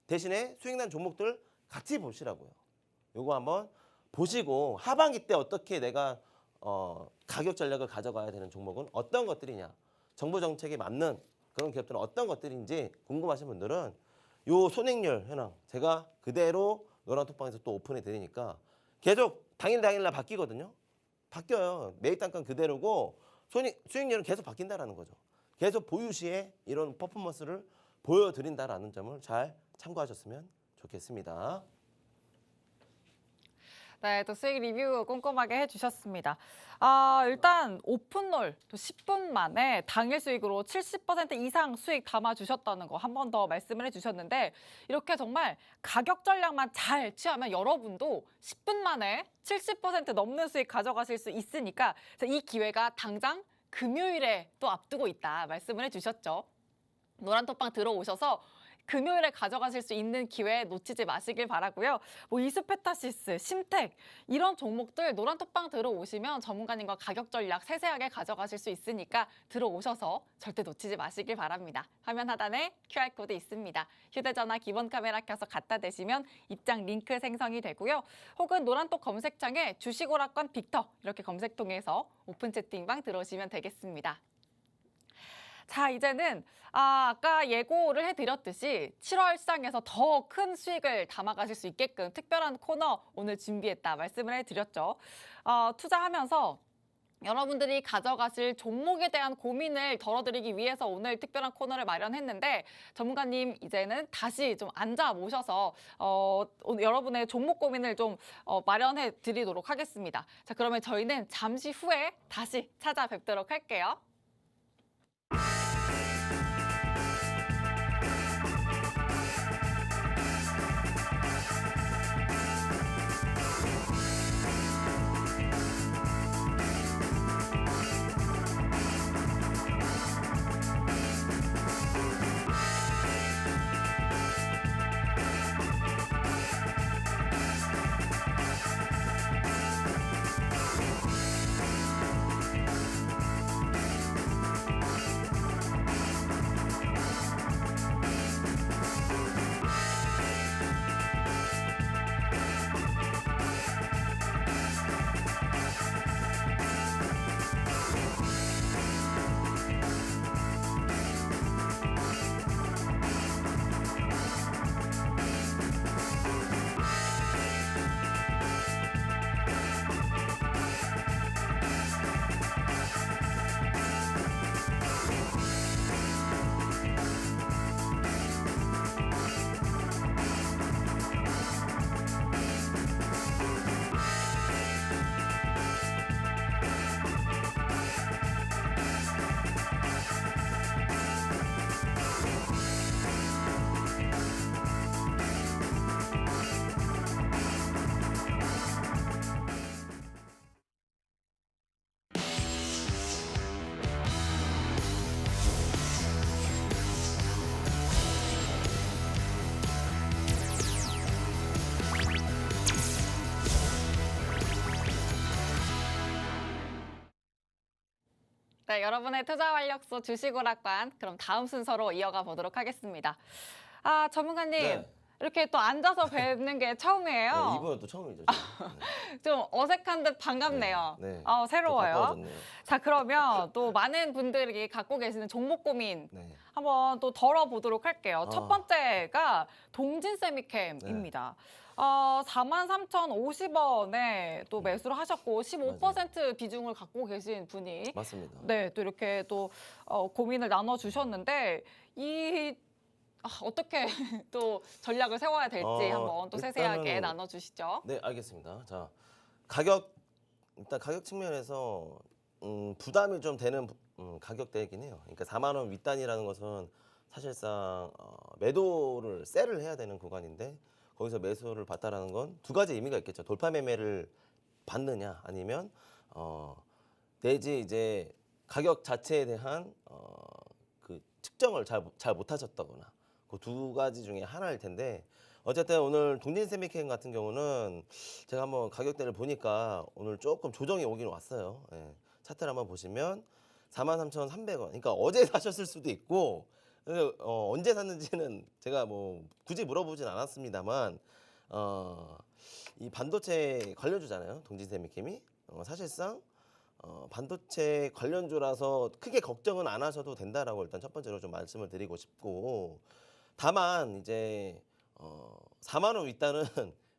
B: 대신에 수익 난 종목들 같이 보시라고요. 요거 한번 보시고 하반기 때 어떻게 내가 가격 전략을 가져가야 되는 종목은 어떤 것들이냐, 정부 정책에 맞는 그런 기업들은 어떤 것들인지 궁금하신 분들은 요 손익률 현황 제가 그대로 노란톡방에서 또 오픈해 드리니까 계속 당일날 바뀌거든요. 바뀌어요. 매입 단가는 그대로고 수익률은 계속 바뀐다라는 거죠. 계속 보유 시에 이런 퍼포먼스를 보여드린다라는 점을 잘 참고하셨으면 좋겠습니다.
A: 네, 또 수익 리뷰 꼼꼼하게 해주셨습니다. 일단 오픈롤 또 10분 만에 당일 수익으로 70% 이상 수익 담아주셨다는 거 한 번 더 말씀을 해주셨는데 이렇게 정말 가격 전략만 잘 취하면 여러분도 10분 만에 70% 넘는 수익 가져가실 수 있으니까 이 기회가 당장 금요일에 또 앞두고 있다 말씀을 해주셨죠. 노란톡방 들어오셔서 금요일에 가져가실 수 있는 기회 놓치지 마시길 바라고요. 뭐 이스페타시스, 심텍 이런 종목들 노란톡방 들어오시면 전문가님과 가격 전략 세세하게 가져가실 수 있으니까 들어오셔서 절대 놓치지 마시길 바랍니다. 화면 하단에 QR코드 있습니다. 휴대전화 기본 카메라 켜서 갖다 대시면 입장 링크 생성이 되고요. 혹은 노란톡 검색창에 주식오락관 빅터 이렇게 검색 통해서 오픈 채팅방 들어오시면 되겠습니다. 자, 이제는 아까 예고를 해드렸듯이 7월 시장에서 더 큰 수익을 담아가실 수 있게끔 특별한 코너 오늘 준비했다 말씀을 해드렸죠. 투자하면서 여러분들이 가져가실 종목에 대한 고민을 덜어드리기 위해서 오늘 특별한 코너를 마련했는데 전문가님 이제는 다시 좀 앉아 모셔서 오늘 여러분의 종목 고민을 좀 마련해 드리도록 하겠습니다. 자, 그러면 저희는 잠시 후에 다시 찾아뵙도록 할게요. 네, 여러분의 투자 활력소 주식오락관 그럼 다음 순서로 이어가 보도록 하겠습니다. 전문가님
B: 네.
A: 이렇게 또 앉아서 뵙는 게 처음이에요.
B: 네, 이번은 또 처음이죠.
A: 좀 어색한 듯 반갑네요.
B: 네.
A: 새로워요.
B: 또 가까워졌네요.
A: 자, 그러면 또 많은 분들이 갖고 계시는 종목 고민
B: 네.
A: 한번 또 덜어보도록 할게요. 첫
B: 아.
A: 번째가 동진세미캠입니다. 43,050원에 또 매수를 하셨고 15% 비중을 갖고 계신 분이
B: 맞습니다.
A: 네, 또 이렇게 또 고민을 나눠주셨는데 어떻게 또 전략을 세워야 될지 한번 또 세세하게
B: 일단은-
A: 나눠주시죠.
B: 네, 알겠습니다. 자, 일단 가격 측면에서 부담이 좀 되는 가격대이긴 해요. 그러니까 4만 원 윗단이라는 것은 사실상 매도를 셀을 해야 되는 구간인데 거기서 매수를 받다라는 건 두 가지 의미가 있겠죠. 돌파 매매를 받느냐 아니면 내지 이제 가격 자체에 대한 그 측정을 잘 못하셨다거나 그 두 가지 중에 하나일 텐데 어쨌든 오늘 동진세미캠 같은 경우는 제가 한번 가격대를 보니까 오늘 조금 조정이 오긴 왔어요. 예. 차트를 한번 보시면 43,300원. 그러니까 어제 사셨을 수도 있고 그래서 언제 샀는지는 제가 뭐 굳이 물어보진 않았습니다만 이 반도체 관련주잖아요. 동진세미캠이 사실상 반도체 관련주라서 크게 걱정은 안 하셔도 된다라고 일단 첫 번째로 좀 말씀을 드리고 싶고 다만 이제 4만 원 윗단은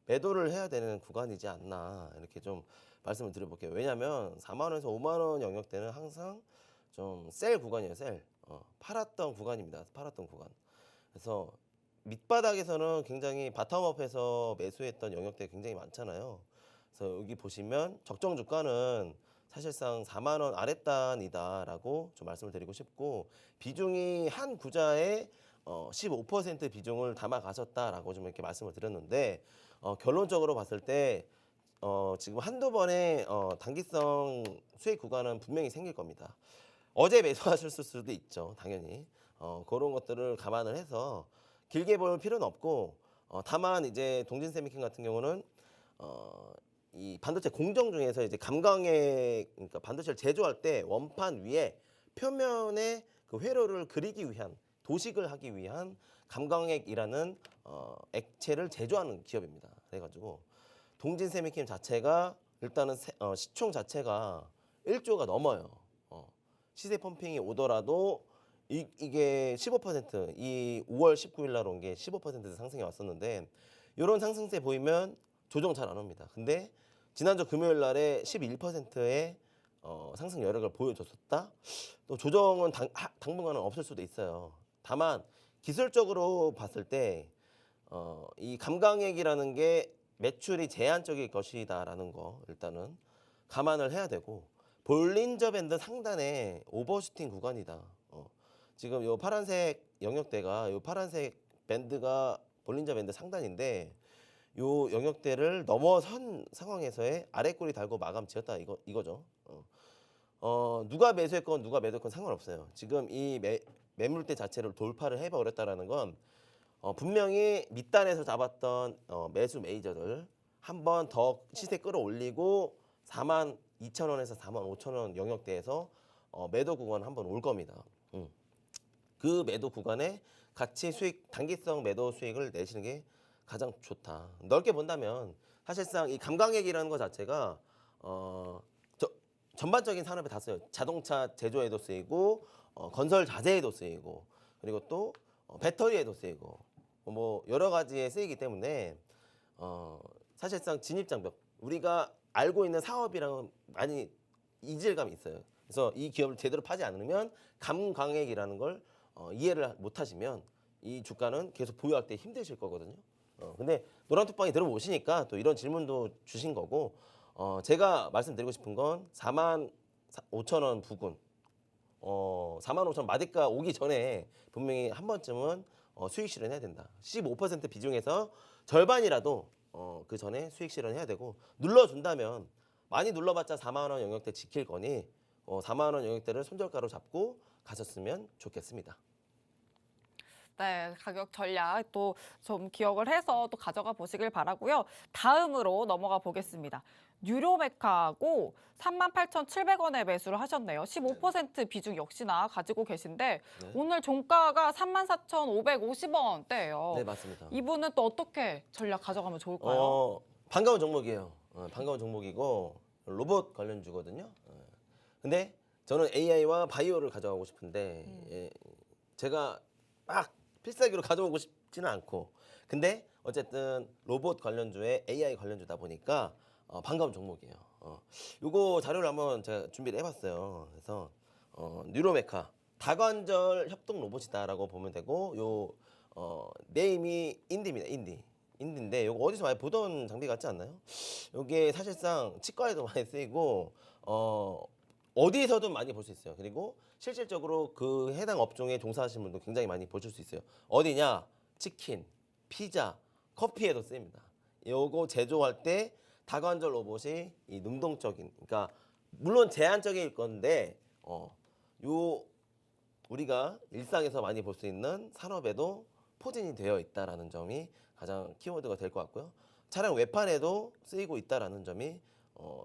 B: 매도를 해야 되는 구간이지 않나 이렇게 좀 말씀을 드려볼게요. 왜냐하면 4만 원에서 5만 원 영역대는 항상 좀 셀 구간이에요. 셀 팔았던 구간입니다. 팔았던 구간. 그래서 밑바닥에서는 굉장히 바텀업해서 매수했던 영역대 굉장히 많잖아요. 그래서 여기 보시면 적정 주가는 사실상 4만 원 아랫단이다라고 좀 말씀을 드리고 싶고 비중이 한 구자에 15% 비중을 담아 가셨다라고 좀 이렇게 말씀을 드렸는데 결론적으로 봤을 때 지금 한두 번의 단기성 수익 구간은 분명히 생길 겁니다. 어제 매수하셨을 수도 있죠, 당연히. 그런 것들을 감안을 해서 길게 볼 필요는 없고 다만 이제 동진세미캠 같은 경우는 이 반도체 공정 중에서 이제 감광에 그러니까 반도체를 제조할 때 원판 위에 표면에 그 회로를 그리기 위한 도식을 하기 위한 감광액이라는 액체를 제조하는 기업입니다. 그래가지고 동진세미캠 자체가 일단은 시총 자체가 1조가 넘어요. 시세 펌핑이 오더라도 이게 15%이 5월 19일 날 온 게 15% 상승이 왔었는데 이런 상승세 보이면 조정 잘 안 옵니다. 근데 지난주 금요일 날에 11%의 상승 여력을 보여줬었다. 또 조정은 당분간은 없을 수도 있어요. 다만 기술적으로 봤을 때 이 감광액이라는 게 매출이 제한적일 것이다라는 거 일단은 감안을 해야 되고 볼린저 밴드 상단에 오버슈팅 구간이다. 지금 요 파란색 영역대가 요 파란색 밴드가 볼린저 밴드 상단인데 요 영역대를 넘어선 상황에서의 아래꼬리 달고 마감 지었다 이거죠. 누가 매수했건 누가 매도했건 상관없어요. 지금 이 매물대 자체를 돌파를 해버렸다라는 건 분명히 밑단에서 잡았던 매수 메이저들 한 번 더 시세 끌어올리고 4만 2천 원에서 4만 5천 원 영역대에서 매도 구간 한번 올 겁니다. 그 매도 구간에 같이 수익 단기성 매도 수익을 내시는 게 가장 좋다. 넓게 본다면 사실상 이 감광액이라는 것 자체가 전반적인 산업에 다 써요. 자동차 제조에도 쓰이고 건설 자재에도 쓰이고 그리고 또 배터리에도 쓰이고 뭐 여러 가지에 쓰이기 때문에 사실상 진입장벽 우리가 알고 있는 사업이랑은 많이 이질감이 있어요. 그래서 이 기업을 제대로 파지 않으면 감광액이라는 걸 이해를 못하시면 이 주가는 계속 보유할 때 힘드실 거거든요. 근데 노란톡방에 들어오시니까 또 이런 질문도 주신 거고 제가 말씀드리고 싶은 건 4만 5천 원 부근 4만 5천 원 마디가 오기 전에 분명히 한 번쯤은 수익 실현해야 된다. 15% 비중에서 절반이라도 그 전에 수익 실현해야 되고 눌러준다면 많이 눌러봤자 4만 원 영역대 지킬 거니 4만 원 영역대를 손절가로 잡고 가셨으면 좋겠습니다.
A: 네, 가격 전략 또 좀 기억을 해서 또 가져가 보시길 바라고요. 다음으로 넘어가 보겠습니다. 뉴로메카하고 38,700원에 매수를 하셨네요. 15% 비중 역시나 가지고 계신데
B: 네.
A: 오늘 종가가 34,550원대예요.
B: 네, 맞습니다.
A: 이분은 또 어떻게 전략 가져가면 좋을까요?
B: 반가운 종목이에요. 반가운 종목이고 로봇 관련주거든요. 근데 저는 AI와 바이오를 가져가고 싶은데 제가 막 필살기로 가져오고 싶지는 않고 근데 어쨌든 로봇 관련주에 AI 관련주다 보니까 반가운 종목이에요. 요거 자료를 한번 제가 준비를 해봤어요. 그래서 뉴로메카 다관절 협동 로봇이다라고 보면 되고 요 네임이 인디입니다. 인디인데 요거 어디서 많이 보던 장비 같지 않나요? 요게 사실상 치과에도 많이 쓰이고 어디에서든 많이 볼 수 있어요. 그리고 실질적으로 그 해당 업종에 종사하시는 분도 굉장히 많이 보실 수 있어요. 어디냐? 치킨, 피자, 커피에도 쓰입니다. 요거 제조할 때 다관절 로봇이 이 능동적인, 그러니까 물론 제한적일 건데 요 우리가 일상에서 많이 볼 수 있는 산업에도 포진이 되어 있다라는 점이 가장 키워드가 될 것 같고요. 차량 외판에도 쓰이고 있다라는 점이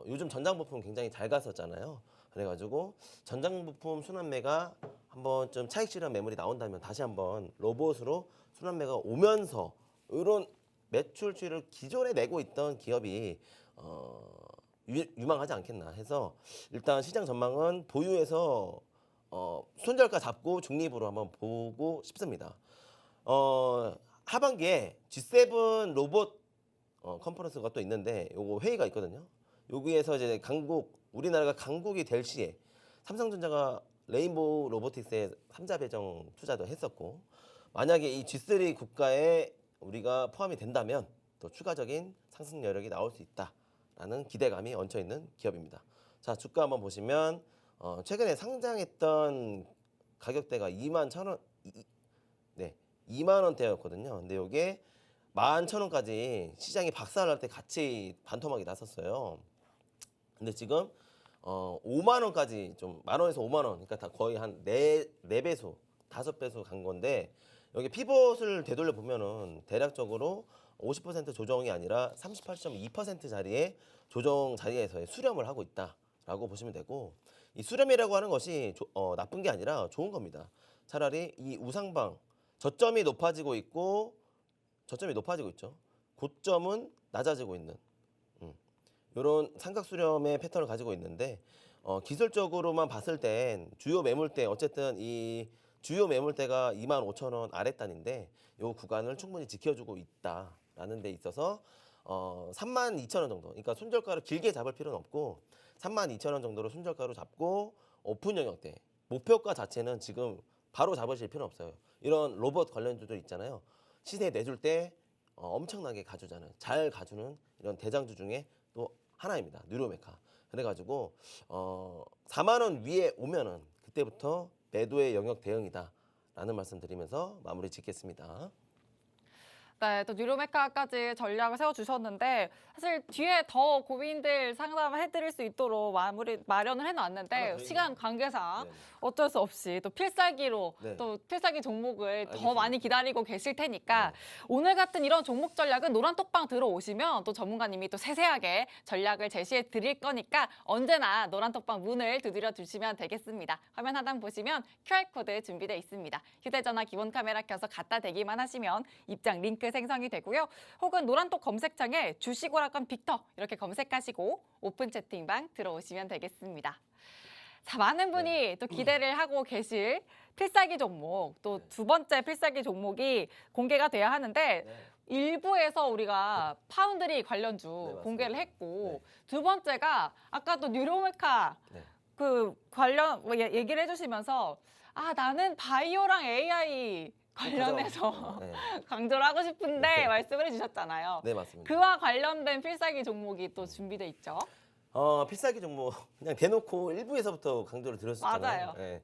B: 요즘 전장 부품 굉장히 잘 갔었잖아요. 그래가지고 전장 부품 순환매가 한번 좀 차익 실현 매물이 나온다면 다시 한번 로봇으로 순환매가 오면서 이런 매출 추이를 기존에 내고 있던 기업이 유망하지 않겠나 해서 일단 시장 전망은 보유해서 손절가 잡고 중립으로 한번 보고 싶습니다. 하반기에 G7 로봇 컨퍼런스가 또 있는데 요거 회의가 있거든요. 여기에서 이제 우리나라가 강국이 될 시에 삼성전자가 레인보우 로보틱스에 3자 배정 투자도 했었고 만약에 이 G3 국가에 우리가 포함이 된다면 또 추가적인 상승 여력이 나올 수 있다라는 기대감이 얹혀 있는 기업입니다. 자, 주가 한번 보시면 최근에 상장했던 가격대가 2만 1,000원, 2만 원대였거든요. 근데 이게 11,000원까지 시장이 박살날 때 같이 반토막이 났었어요. 근데 지금 5만 원까지 좀 만 원에서 5만 원, 그러니까 다 거의 한 4배수, 5배수 간 건데 여기 피벗을 되돌려 보면은 대략적으로 50% 조정이 아니라 38.2% 자리에 조정 자리에서의 수렴을 하고 있다라고 보시면 되고 이 수렴이라고 하는 것이 나쁜 게 아니라 좋은 겁니다. 차라리 이 우상방 저점이 높아지고 있고 저점이 높아지고 있죠. 고점은 낮아지고 있는 이런 삼각 수렴의 패턴을 가지고 있는데 기술적으로만 봤을 땐 주요 매물대 어쨌든 이 주요 매물대가 25,000원 아랫단인데 이 구간을 충분히 지켜주고 있다라는 데 있어서 32,000원 정도 그러니까 손절가를 길게 잡을 필요는 없고 32,000원 정도로 손절가로 잡고 오픈 영역대 목표가 자체는 지금 바로 잡으실 필요는 없어요. 이런 로봇 관련주들 있잖아요. 시세에 내줄 때 엄청나게 가주잖아요. 잘 가주는 이런 대장주 중에 또 하나입니다. 뉴로메카. 그래가지고 4만 원 위에 오면은 그때부터 매도의 영역 대응이다라는 말씀드리면서 마무리 짓겠습니다.
A: 네, 또 뉴로메카까지 전략을 세워주셨는데 사실 뒤에 더 고민들 상담을 해드릴 수 있도록 마련을 해놨는데 시간 관계상
B: 네.
A: 어쩔 수 없이 또 필살기로
B: 네.
A: 또 필살기 종목을 더
B: 알겠습니다.
A: 많이 기다리고 계실 테니까
B: 네.
A: 오늘 같은 이런 종목 전략은 노란톡방 들어오시면 또 전문가님이 또 세세하게 전략을 제시해 드릴 거니까 언제나 노란톡방 문을 두드려 주시면 되겠습니다. 화면 하단 보시면 QR코드 준비되어 있습니다. 휴대전화 기본 카메라 켜서 갖다 대기만 하시면 입장 링크 생성이 되고요. 혹은 노란톡 검색창에 주식오락관 빅터 이렇게 검색하시고 오픈 채팅방 들어오시면 되겠습니다. 자, 많은 분이 또 기대를 하고 계실 필살기 종목, 또 두 번째 필살기 종목이 공개가 돼야 하는데
B: 네.
A: 일부에서 우리가 파운드리 관련주
B: 맞습니다.
A: 공개를 했고
B: 네.
A: 두 번째가 아까 또 뉴로메카
B: 네.
A: 그 관련 얘기를 해주시면서 나는 바이오랑 AI 관련해서
B: 네.
A: 강조를 하고 싶은데 말씀을 해주셨잖아요.
B: 네, 맞습니다.
A: 그와 관련된 필살기 종목이 또 준비돼 있죠.
B: 필살기 종목 그냥 대놓고 1부에서부터 강조를 드렸었잖아요.
A: 맞아요.
B: 네.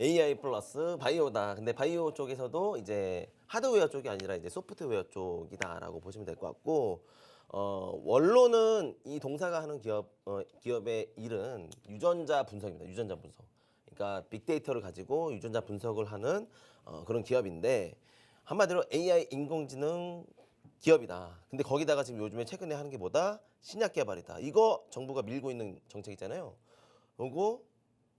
B: AI 플러스 바이오다. 근데 바이오 쪽에서도 이제 하드웨어 쪽이 아니라 이제 소프트웨어 쪽이다라고 보시면 될 것 같고 원로는 이 동사가 하는 기업의 일은 유전자 분석입니다. 유전자 분석. 그러니까 빅데이터를 가지고 유전자 분석을 하는 그런 기업인데 한마디로 AI 인공지능 기업이다. 근데 거기다가 지금 요즘에 최근에 하는 게 뭐다? 신약 개발이다. 이거 정부가 밀고 있는 정책이잖아요. 그리고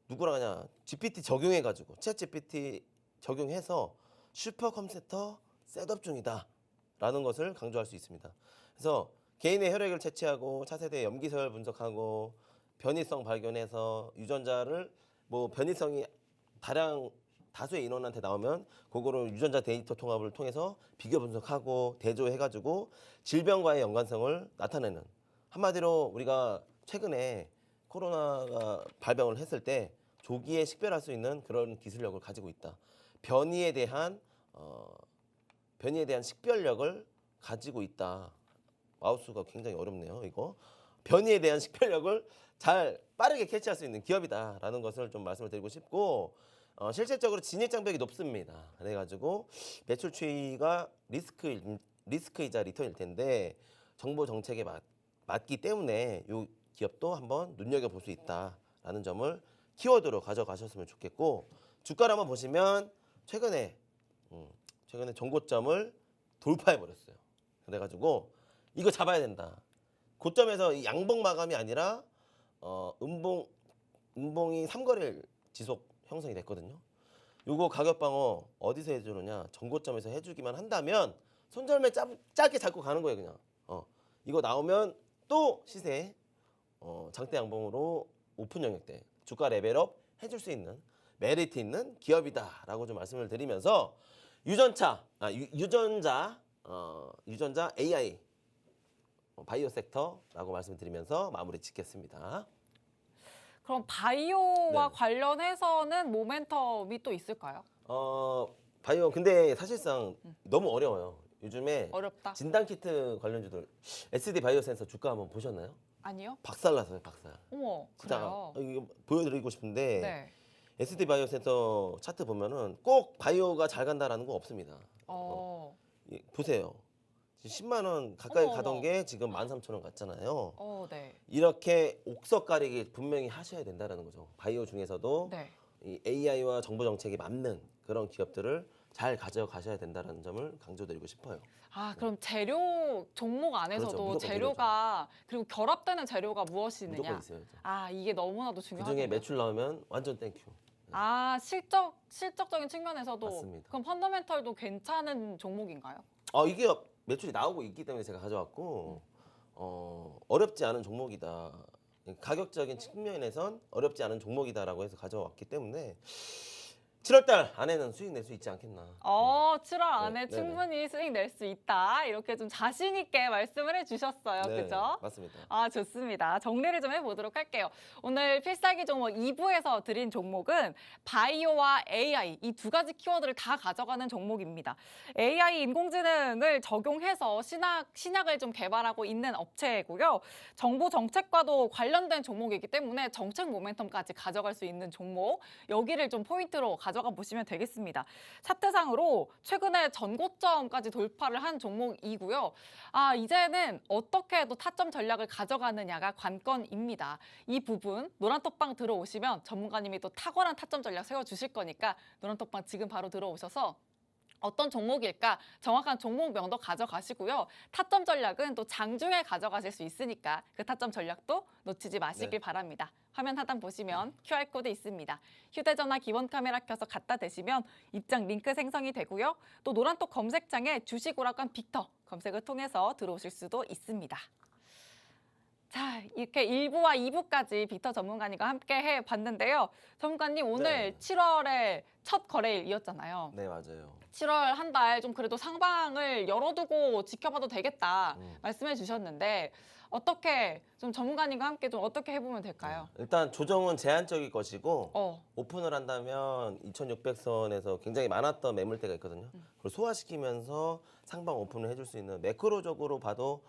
B: 누구랑 하냐? GPT 적용해가지고 챗 GPT 적용해서 슈퍼컴퓨터 셋업 중이다라는 것을 강조할 수 있습니다. 그래서 개인의 혈액을 채취하고 차세대 염기서열 분석하고 변이성 발견해서 유전자를 변이성이 다수의 인원한테 나오면 그거를 유전자 데이터 통합을 통해서 비교 분석하고 대조해가지고 질병과의 연관성을 나타내는 한마디로 우리가 최근에 코로나가 발병을 했을 때 조기에 식별할 수 있는 그런 기술력을 가지고 있다. 변이에 대한 식별력을 가지고 있다. 마우스가 굉장히 어렵네요. 이거 변이에 대한 식별력을 빠르게 캐치할 수 있는 기업이다라는 것을 좀 말씀을 드리고 싶고 실질적으로 진입 장벽이 높습니다. 그래가지고 매출 추이가 리스크이자 리턴일 텐데 정부 정책에 맞기 때문에 이 기업도 한번 눈여겨볼 수 있다라는 점을 키워드로 가져가셨으면 좋겠고 주가를 한번 보시면 최근에 전고점을 돌파해버렸어요. 그래가지고 이거 잡아야 된다. 고점에서 이 양봉 마감이 아니라 음봉 음봉이 3거래일 지속 형성이 됐거든요. 요거 가격 방어 어디서 해주느냐? 전고점에서 해주기만 한다면 손절매 짧게 잡고 가는 거예요, 그냥. 이거 나오면 또 시세 장대 양봉으로 오픈 영역대 주가 레벨업 해줄 수 있는 메리트 있는 기업이다라고 좀 말씀을 드리면서 유전자 AI 바이오 섹터라고 말씀드리면서 마무리 짓겠습니다.
A: 그럼 바이오와
B: 네.
A: 관련해서는 모멘텀이 또 있을까요?
B: 바이오 근데 사실상 너무 어려워요. 요즘에
A: 어렵다.
B: 진단 키트 관련주들 SD 바이오 센서 주가 한번 보셨나요?
A: 아니요?
B: 박살났어요, 박살.
A: 어머,
B: 진짜
A: 그래요?
B: 이거 보여드리고 싶은데
A: 네.
B: SD 바이오 센서 차트 보면은 꼭 바이오가 잘 간다라는 거 없습니다. 보세요. 지금 10만 원 가까이
A: 어머,
B: 가던
A: 어머.
B: 게 지금 13,000원 갔잖아요.
A: 네.
B: 이렇게 옥석 가리기 분명히 하셔야 된다는 거죠. 바이오 중에서도
A: 네.
B: 이 AI와 정보 정책에 맞는 그런 기업들을 잘 가져가셔야 된다는 점을 강조드리고 싶어요.
A: 그럼 재료 종목
B: 그렇죠.
A: 안에서도
B: 무조건
A: 재료가 그리고 결합되는 재료가 무엇이느냐?
B: 무조건 있어야죠.
A: 이게 너무나도
B: 그중에
A: 중요하군요.
B: 매출 나오면 완전 땡큐.
A: 실적적인 측면에서도
B: 맞습니다.
A: 그럼 펀더멘털도 괜찮은 종목인가요?
B: 이게 매출이 나오고 있기 때문에 제가 가져왔고 어렵지 않은 종목이다. 가격적인 측면에선 어렵지 않은 종목이다라고 해서 가져왔기 때문에 7월달 안에는 수익 낼 수 있지 않겠나.
A: 7월 안에
B: 네,
A: 충분히 수익 낼 수 있다. 이렇게 좀 자신 있게 말씀을 해주셨어요.
B: 네,
A: 그죠?
B: 맞습니다.
A: 좋습니다. 정리를 좀 해보도록 할게요. 오늘 필살기 종목 2부에서 드린 종목은 바이오와 AI 이 두 가지 키워드를 다 가져가는 종목입니다. AI 인공지능을 적용해서 신약을 좀 개발하고 있는 업체고요. 정부 정책과도 관련된 종목이기 때문에 정책 모멘텀까지 가져갈 수 있는 종목. 여기를 좀 포인트로 가져가 보시면 되겠습니다. 차트상으로 최근에 전고점까지 돌파를 한 종목이고요. 이제는 어떻게 또 타점 전략을 가져가느냐가 관건입니다. 이 부분 노란톡방 들어오시면 전문가님이 또 탁월한 타점 전략 세워주실 거니까 노란톡방 지금 바로 들어오셔서 어떤 종목일까 정확한 종목명도 가져가시고요. 타점 전략은 또 장중에 가져가실 수 있으니까 그 타점 전략도 놓치지 마시길 바랍니다. 화면 하단 보시면 QR코드 있습니다. 휴대전화 기본 카메라 켜서 갖다 대시면 입장 링크 생성이 되고요. 또 노란톡 검색창에 주식오락관 빅터 검색을 통해서 들어오실 수도 있습니다. 자, 이렇게 1부와 2부까지 빅터 전문가님과 함께 해봤는데요. 전문가님 오늘 7월에 첫 거래일이었잖아요.
B: 네, 맞아요.
A: 7월 한 달 좀 그래도 상방을 열어두고 지켜봐도 되겠다 말씀해 주셨는데 어떻게 좀 전문가님과 함께 좀 어떻게 해보면 될까요?
B: 일단 조정은 제한적일 것이고
A: 오픈을
B: 오픈을 한다면 2,600선에서 굉장히 많았던 매물대가 있거든요. 그걸 소화시키면서 상방 오픈을 해줄 수 있는 매크로적으로 봐도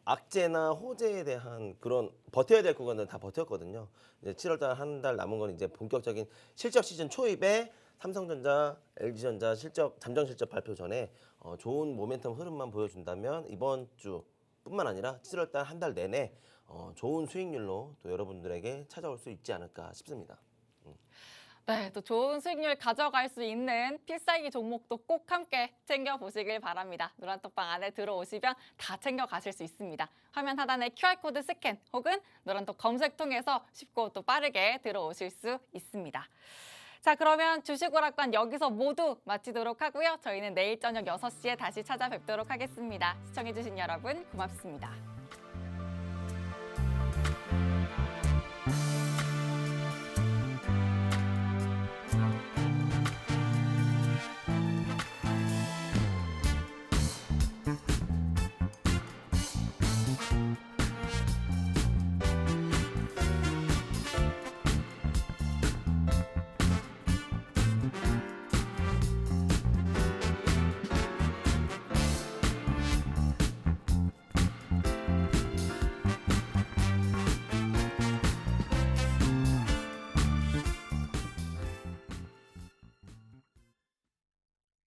B: 악재나 호재에 대한 그런 버텨야 될 구간들 다 버텼거든요. 이제 7월달 한 달 남은 건 이제 본격적인 실적 시즌 초입에 삼성전자, LG전자 실적 잠정 실적 발표 전에 좋은 모멘텀 흐름만 보여준다면 이번 주뿐만 아니라 7월달 한 달 내내 좋은 수익률로 또 여러분들에게 찾아올 수 있지 않을까 싶습니다.
A: 네, 또 좋은 수익률 가져갈 수 있는 필살기 종목도 꼭 함께 챙겨보시길 바랍니다. 노란톡방 안에 들어오시면 다 챙겨가실 수 있습니다. 화면 하단에 QR코드 스캔 혹은 노란톡 검색 통해서 쉽고 또 빠르게 들어오실 수 있습니다. 자, 그러면 주식오락관 여기서 모두 마치도록 하고요. 저희는 내일 저녁 6시에 다시 찾아뵙도록 하겠습니다. 시청해주신 여러분 고맙습니다.